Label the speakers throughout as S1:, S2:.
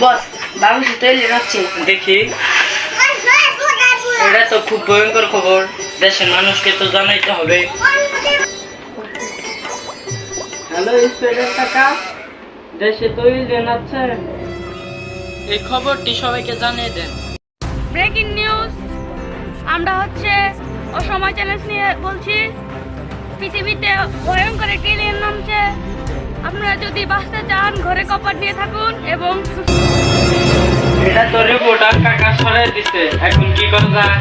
S1: বস বাংলাদেশে তৈরি হচ্ছে
S2: দেখি। এটা তো খুব ভয়ঙ্কর খবর, দেশের মানুষকে তো জানাইতে হবে। হ্যালো ইন্সপেক্টর কাকা, দেশে তৈরি জানাচ্ছে, এই খবরটি সবাইকে জানিয়ে দেন।
S3: ব্রেকিং নিউজ, আমরা অসময় চ্যালেঞ্জ নিয়ে বলছি। পৃথিবীতে ভয়ঙ্কর একটি এলিয়েন নামছে। আপনারা যদি বাঁচতে চান ঘরে কপাট নিয়ে থাকুন এবং
S2: এটা তো রিপোর্টার কাকা সরাই দিছে, এখন কি করা যায়?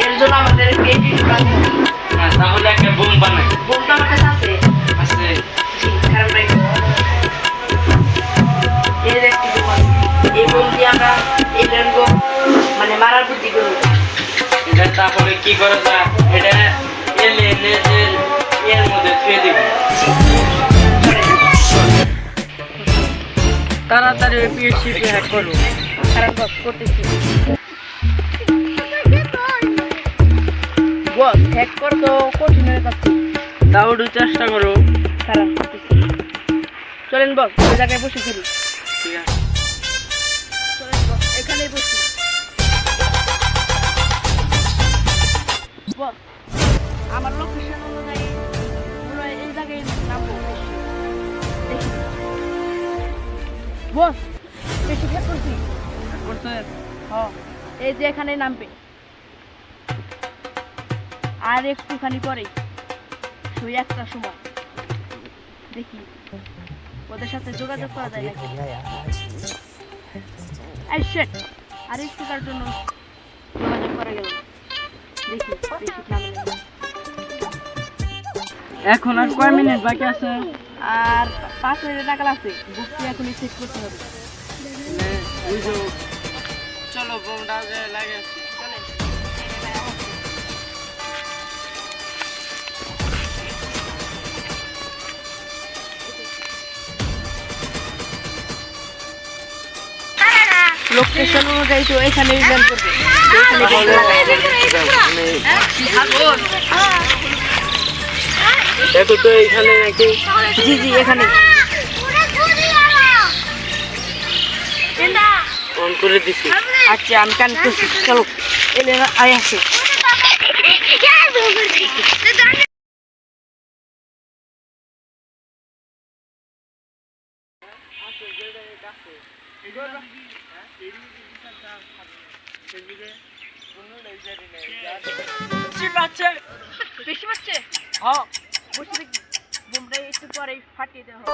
S1: এর জন্য আমাদের
S2: তাহলে একটা বোম বানাই।
S1: বোমটা আমার কাছে আছে।
S2: আছে?
S1: জি, খারাপ লাগে। এর একটি বোম আছে। এই বোম দিয়ে আমরা এলিয়েন মানে মারার বুদ্ধি করব।
S2: এটা তাহলে কি করা যায়? এটা এলিয়েনের এর মধ্যে ছুঁয়ে দিব। তাড়াতাড়ি পিএসসিপি হ্যাক করো।
S1: খারাপ বস করতেছি। বস হ্যাক কর তো কঠিন হয়ে যাচ্ছে।
S2: তাও একটু চেষ্টা করো।
S1: খারাপ করতেছি। চলেন বস ওই জায়গায় বসে খেলি।
S2: ঠিক আছে,
S1: চলেন বস এখানেই বসি। বস আমার লোকেশন অনুযায়ী মনে হয় এই জায়গায় নামবো। দেখি বস বেশি খেয়াল করছি।
S2: করছেন?
S1: হ্যাঁ এই যে এখানে নামবে, আর একটুখানি পরে শুই একটা সময় দেখি ওদের সাথে যোগাযোগ করা যায় নাকি। এই শিট, আর একটুকার জন্য যোগাযোগ করা গেল। দেখি বেশি ঝামেলা নেই।
S2: এখন আর কয় মিনিট বাকি আছে?
S1: আর 5 মিনিট টাকা আছে, বুকটি এখনই চেক করতে হবে।
S2: চলো বোমটা লাগে।
S1: চলেন। লোকেশন অনুযায়ী তো এখানেই ল্যান্ড করবে।
S2: দেখো তো এখানে নাকি?
S1: জি জি এখানে।
S2: অন করে দিছি।
S1: আচ্ছা আমি কানেক্ট করছি। চলো এলে আয় আসে। বেশি পাচ্ছে? হ্যাঁ বসে দেখি বোমটা একটু পরে ফাটিয়ে দেওয়া হবে।